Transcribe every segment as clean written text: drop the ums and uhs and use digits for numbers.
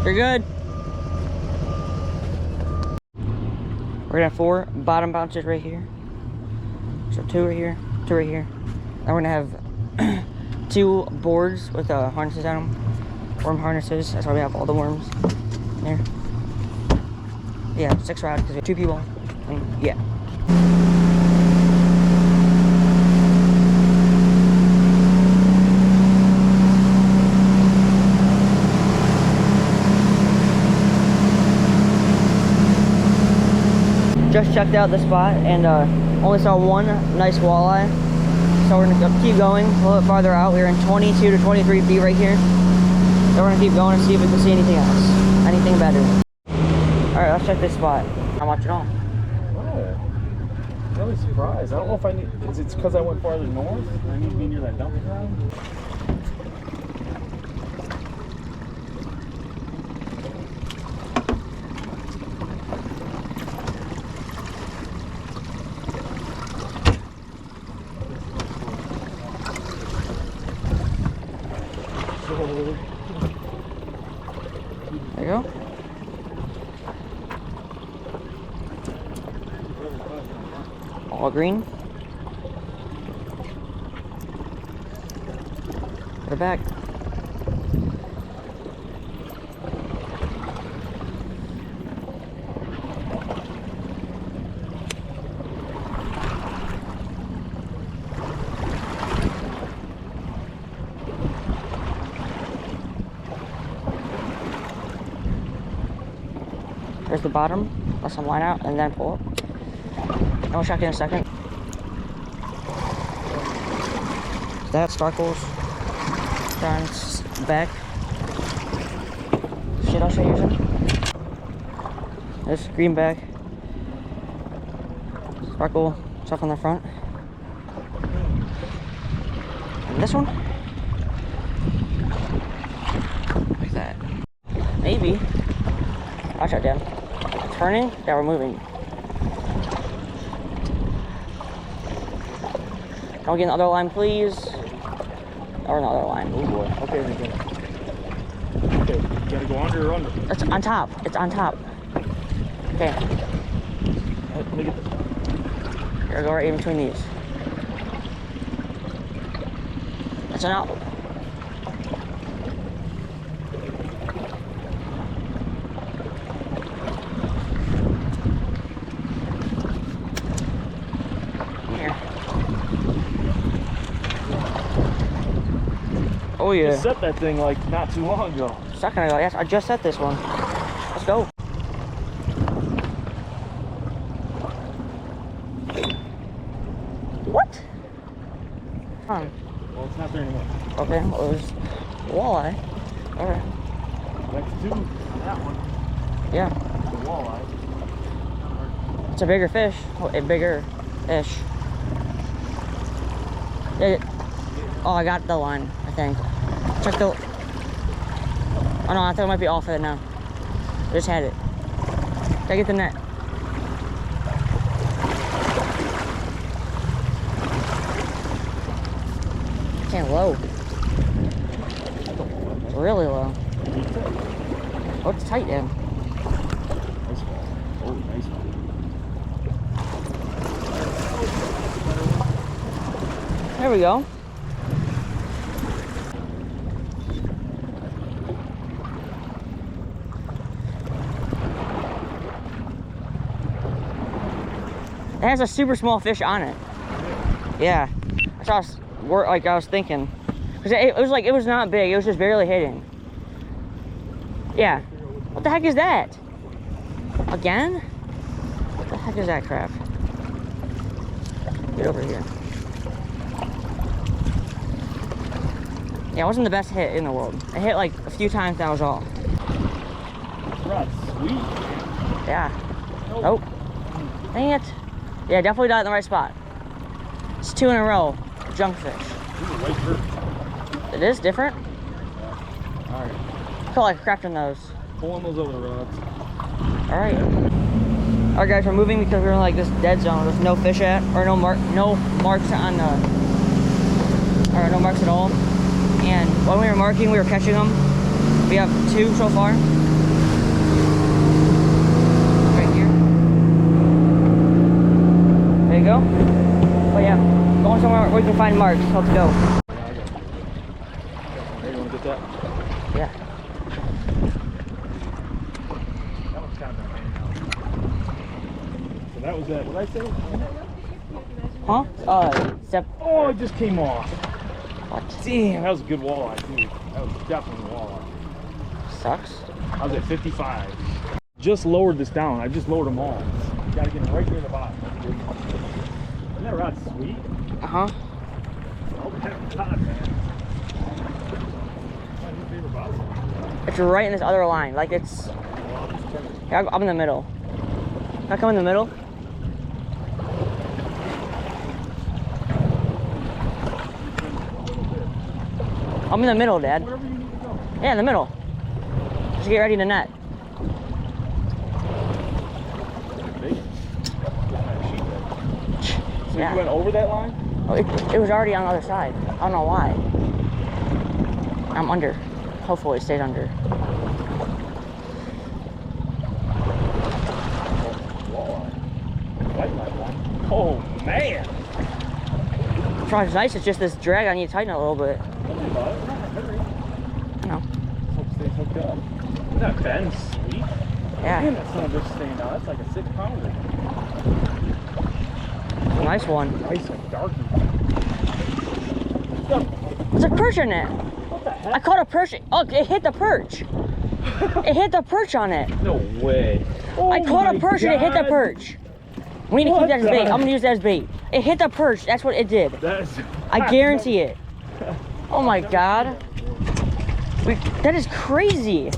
You're good. We're gonna have 4 bottom bounces right here. So 2 right here, 2 right here. Then we're gonna have 2 boards with harnesses on them. Worm harnesses. That's why we have all the worms there. Yeah, 6 rods because we have 2 people. And yeah. Just checked out the spot and only saw 1 nice walleye. So we're gonna keep going a little bit farther out. We're in 22 to 23 feet right here. So we're gonna keep going and see if we can see anything else, anything better. All right, let's check this spot. Not much at all. Oh, I'm really surprised. I don't know if I need. It's because I went farther north. I need to be near that dumping ground. There you go. All green. Put it back. There's the bottom. Let some line out and then pull up. And we'll check in a second. That sparkles. Front, back. Shit, I'll show you some. This green back. Sparkle stuff on the front. And this one. Like that. Maybe. Watch out, Dan. Turning, now we're moving. Can we get another line, please? Or another line. Oh boy. Okay, okay. You gotta go under or under? It's on top. It's on top. Okay. Let me get the... Here, go right in between these. That's enough. Oh yeah. I set that thing like not too long ago. A second ago, yes, I just set this one. Let's go. What? Well, it's not there anymore. Okay, well, it was walleye. Alright. Next to that one. Yeah. The walleye. It's a bigger fish. A bigger fish. Oh, I got the line, I think. Check the... Oh no, I think it might be off of it now. I just had it. Gotta get the net. It's kind of low. It's really low. Oh, it's tight then. Nice one. Oh, nice one. There we go. It has a super small fish on it. Yeah, that's what I was thinking. Cause it was not big. It was just barely hitting. Yeah. What the heck is that? Again? What the heck is that crap? Get over here. Yeah, it wasn't the best hit in the world. It hit like a few times, that was all. Right, sweet. Yeah. Nope. Dang it. Yeah, definitely died in the right spot. It's 2 in a row. Junk fish. These are white perch. It is different. Yeah. Alright. I feel like cracking those. Pulling those over the rods. Alright. Alright guys, we're moving because we're in like this dead zone with no fish at, or no marks on the, or no marks at all. And when we were marking, we were catching them. We have 2 so far. go? Oh yeah, going somewhere where we can find marks. Let's go. Hey, you want to get that? Yeah. That one's kind of a pain now. So that was that. What did I say? Huh? Step. Oh, it just came off. What? Damn, that was a good walleye, too. That was definitely a walleye. Sucks. I was at 55. Just lowered this down. I just lowered them all. You gotta get it right near the bottom. That's a good one. Isn't that rod sweet? Uh-huh. Oh, that rod, man. What's your favorite bottom? It's right in this other line. Like it's... Yeah, I'm in the middle. Can I come in the middle? I'm in the middle, Dad. Wherever you need to go. Yeah, in the middle. Just get ready to net. So Yeah. you went over that line? Oh, it was already on the other side. I don't know why. I'm under. Hopefully it stays under. Oh man! It's nice, it's just this drag. I need to tighten it a little bit. No. Hope it stays hooked up. Isn't that bend sweet? Yeah. Man, that son of a bitch staying out. That's like a 6-pounder. Nice one. Nice and darky. There's a perch in it. What the heck? I caught a perch. Oh, it hit the perch. It hit the perch on it. No way. Oh I caught a perch and it hit the God. perch. We need to keep that as bait. I'm gonna use that as bait. It hit the perch. That's what it did. That's, I guarantee it. Oh my God. That is crazy.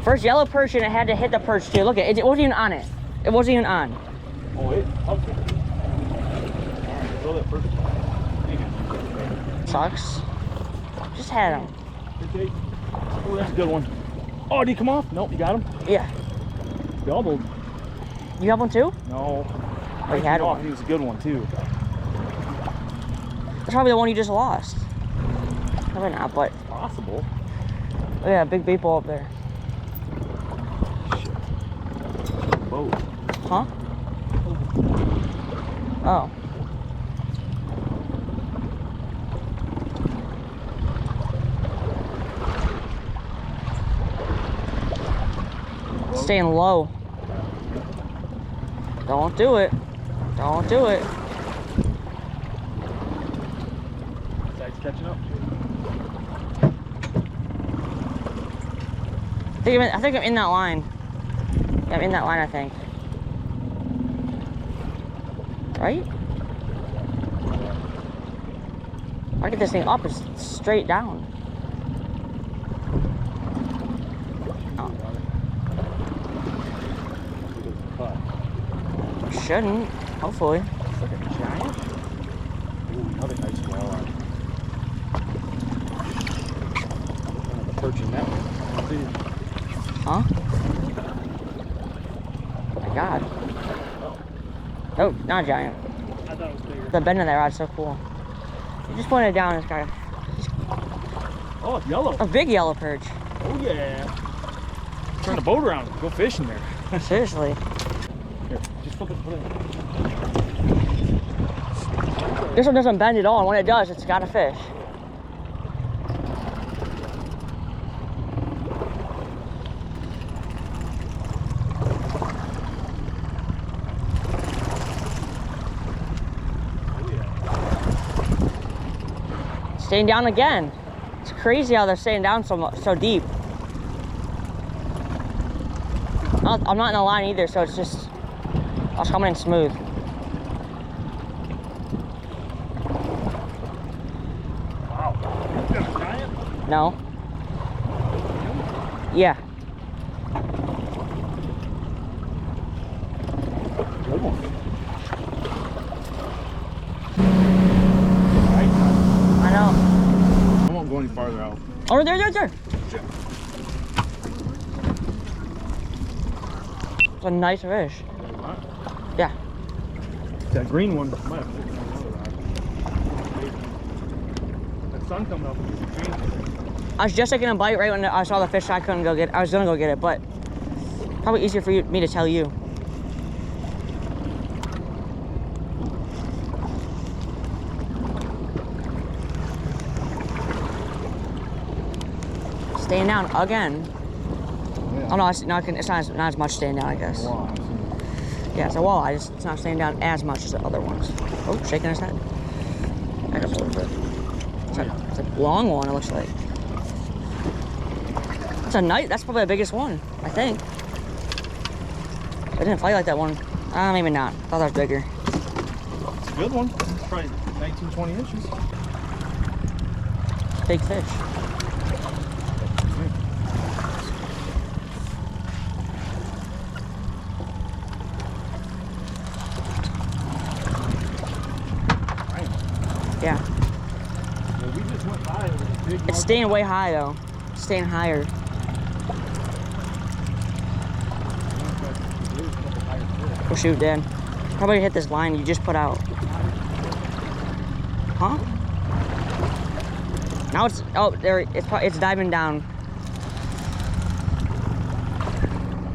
First yellow perch and it had to hit the perch too. Look at it. It wasn't even on it. It wasn't even on. Oh, it hugged it. Alright, throw that first one. Sucks. Just had him. Okay. Oh, that's a good one. Oh, did he come off? Nope, you got him? Yeah. Doubled. You have one too? No. Oh, you had one. He was a good one too. That's probably the one you just lost. Probably not, but Possible. oh yeah, big bait ball up there. Shit. Boat. Huh? Oh. Staying low. Don't do it. Don't do it. Side's catching up. I think I'm in that line. Yeah, I'm in that line, I think. Right? I get this thing up, it's straight down. Oh. Shouldn't, hopefully. It's like a giant. Ooh, another nice walleye. The perch in that one. Huh? Oh my God. Oh, not a giant. I thought it was bigger. The bend of that rod's so cool. You just pointed it down, it's got Oh, it's yellow. a big yellow perch. Oh yeah. Turn the boat around. Go fishing there. Seriously. Here, just flip it. Put it. This one doesn't bend at all, and when it does, it's got a fish. Staying down again. It's crazy how they're staying down so deep. I'm not in the line either, so it's just, I was coming in smooth. Wow. Is that a giant? No. Yeah. Good one. I know. I won't go any farther out. Oh, there. It's a nice fish. Yeah. That green one might have taken another rod. That sun coming up with these changes. I was just taking a bite right when I saw the fish. I couldn't go get it. I was gonna go get it, but probably easier for me to tell you. Staying down again. Oh no, it's not as much staying down, I guess. Yeah, it's a walleye. It's not staying down as much as the other ones. Oh, shaking his head. Back up a little bit. It's a long one, it looks like. That's probably the biggest one, I think. I didn't fight like that one. Maybe not. I thought that was bigger. It's a good one. It's probably 19, 20 inches. Big fish. Yeah. We just went by. It was a big It's staying way high though. It's staying higher. Oh shoot, Dad. Probably hit this line you just put out. Huh? Now it's, oh, there, it's diving down.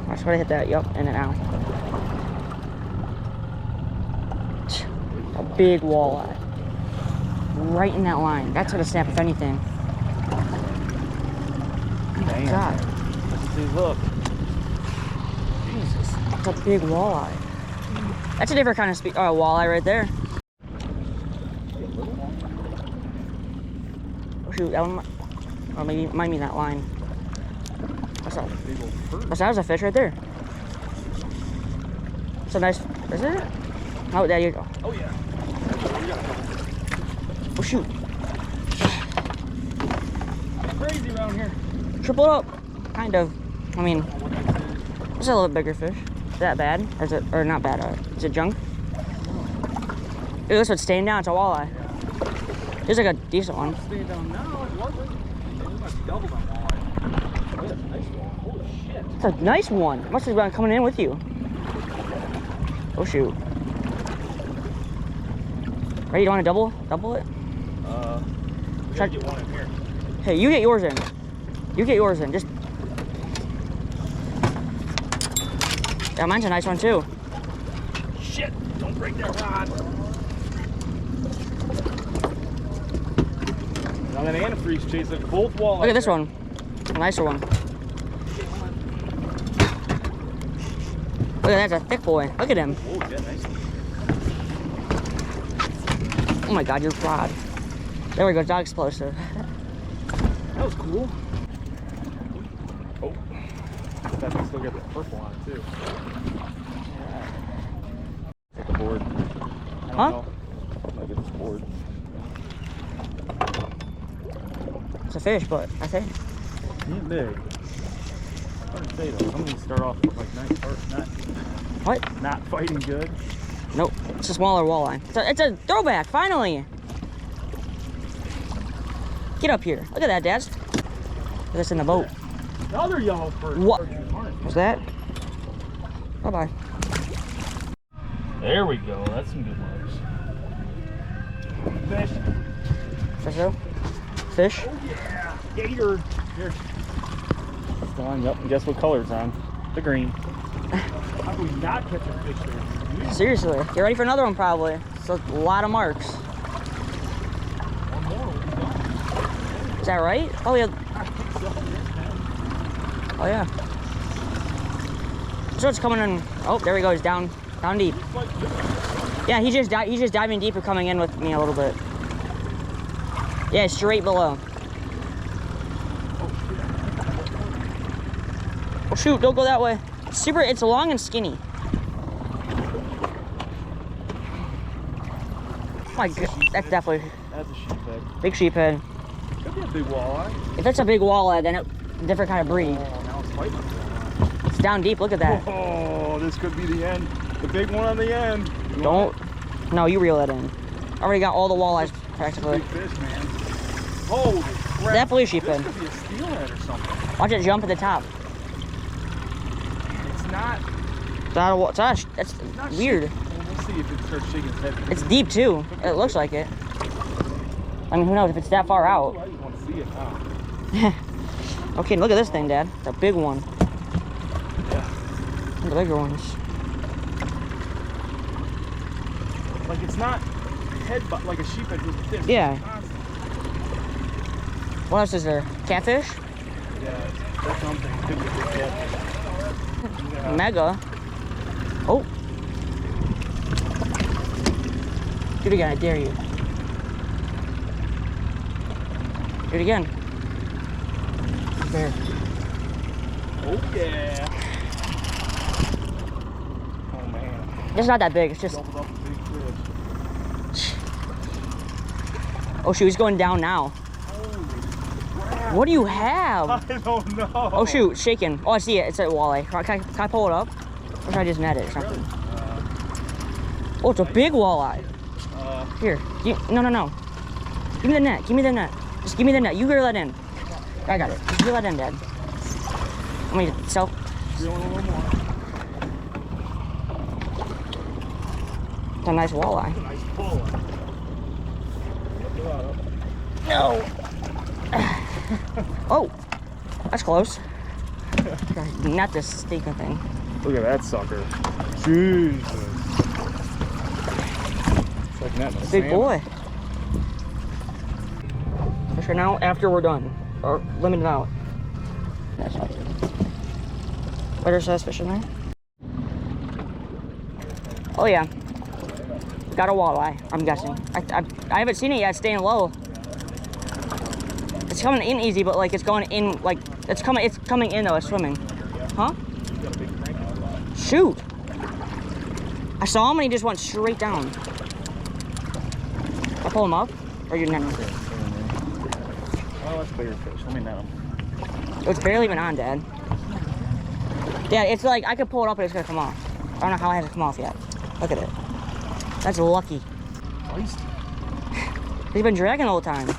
Watch, where I hit that, yup, in and out. A big walleye. Right in that line. That's gonna snap if anything. Oh my God. See, look. Jesus. That's a big walleye. That's a different kind of walleye right there. Oh shoot, that one might mean that line. What's that? That was a fish right there. It's a nice, is it? Oh, there you go. Oh yeah. Oh shoot. Crazy around here. Triple up, kind of. I mean, it's a little bit bigger fish. Is that bad? Or is it, or not bad? Is it junk? Ooh, this one's staying down. It's a walleye. It's like a decent one. Staying down now. It wasn't. It was like double that walleye. Oh, that's a nice one. Holy shit. It's a nice one. Must have been coming in with you. Oh shoot. Ready? You want to double it? Try to get one in here. Hey, you get yours in. You get yours in. Just. Yeah, mine's a nice one too. Shit! Don't break that rod. Now that antifreeze chasing both walleyes. Look at this one. A nicer one. Look at that, that's a thick boy. Look at him. Oh, yeah, nice. Oh my God, your rod. There we go, dog explosive. That was cool. Oh, that thing still got that purple on it too. Take a board. I don't know. I'll get this board. It's a fish, but I think. Ain't big. Hard to say though. Some of these start off with like nice first nut. What? Not fighting good. Nope, it's a smaller walleye. It's a throwback, finally. Get up here. Look at that, Dad. Look at this in the boat. Another yellow perch. What? What's that? Bye-bye. There we go. That's some good marks. Fish. Fish though? Fish? Oh yeah. Gator. Here. It's on. Yep. And guess what color it's on? The green. How do we not catch a fish there? Seriously. Get ready for another one probably. It's a lot of marks. One more. We'll be done. Is that right? Oh yeah. I think so. Oh yeah. So it's coming in. Oh, there we go. He's down deep. Yeah, he's just diving deeper, coming in with me a little bit. Yeah, straight below. Oh shoot! Don't go that way. It's long and skinny. Oh my God, that's definitely That's a sheephead. big sheephead. Could be a big walleye. If that's a big walleye, then it's a different kind of breed. Oh, now it's fighting. It's down deep. Look at that. Oh, this could be the end. The big one on the end. Don't. No, you reel it in. Already got all the walleyes practically. Big fish, man. Holy crap. Definitely a This sheephead. could be a steelhead or something. Watch it jump at the top. It's not. That's Not weird. We'll see if it starts shaking its head. It's deep too. It looks like it. I mean, who knows if it's that far out. I just want to see it now. Okay, look at this thing, Dad. It's a big one. Yeah. The bigger ones. Like it's not head, but like a sheephead with a fish. Yeah. What else is there? Catfish? Yeah, that's something. Could be a good catch. Yeah. Mega. Oh. Do it again, I dare you. Do it again. There. Oh yeah. Oh man. It's not that big, it's just... Doubled up a big fish. Oh shoot, he's going down now. What do you have? I don't know. Oh shoot, shaking. Oh, I see it. It's a walleye. Can I pull it up? Or should I just net it or something? Oh, it's a big walleye. Here. No. Give me the net. Give me the net. Just give me the net. You reel that in. I got it. Just reel that in, Dad. I mean, so. Reeling a little more. It's a nice walleye. Nice pull. No. Oh, that's close. Not this stinking thing. Look at that sucker. Jesus. It's like netting a Big salmon. boy. Fish right now after we're done. Or limited out. That's not good. Better size fish in there. Oh yeah. Got a walleye, I'm guessing. I haven't seen it yet, it's staying low. It's coming in easy, but like it's going in, like it's coming in though. It's swimming, huh? Shoot! I saw him and he just went straight down. I pull him up, or you're netting? Oh, that's bigger fish. Let me net him. It's barely even on, Dad. Yeah, it's like I could pull it up and it's gonna come off. I don't know how it hasn't come off yet. Look at it. That's lucky. He's been dragging the whole time. Hold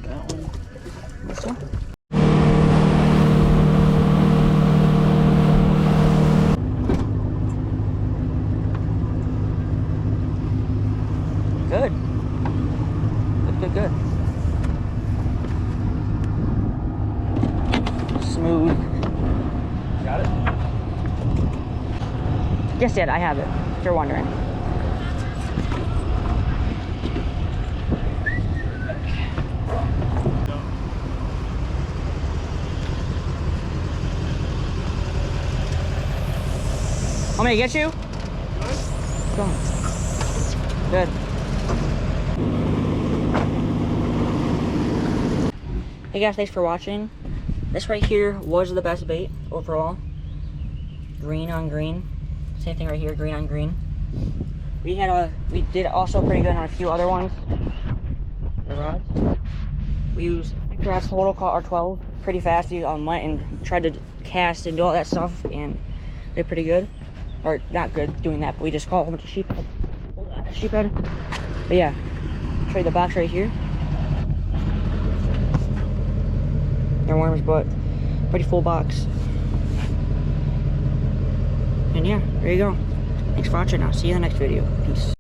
that one. This one? Good. Good. Smooth. Got it? Yes, Dad, I have it. If you're wondering. Want me to get you? Go. Good. Hey guys, thanks for watching. This right here was the best bait overall. Green on green. Same thing right here, green on green. We did also pretty good on a few other ones. The rods. We used rods total, caught our 12 pretty fast. We went and tried to cast and do all that stuff and did pretty good. Or not good doing that, but we just caught a whole bunch of sheephead. But yeah, show you the box right here. They're worms, but pretty full box. And yeah, there you go. Thanks for watching. I'll see you in the next video. Peace.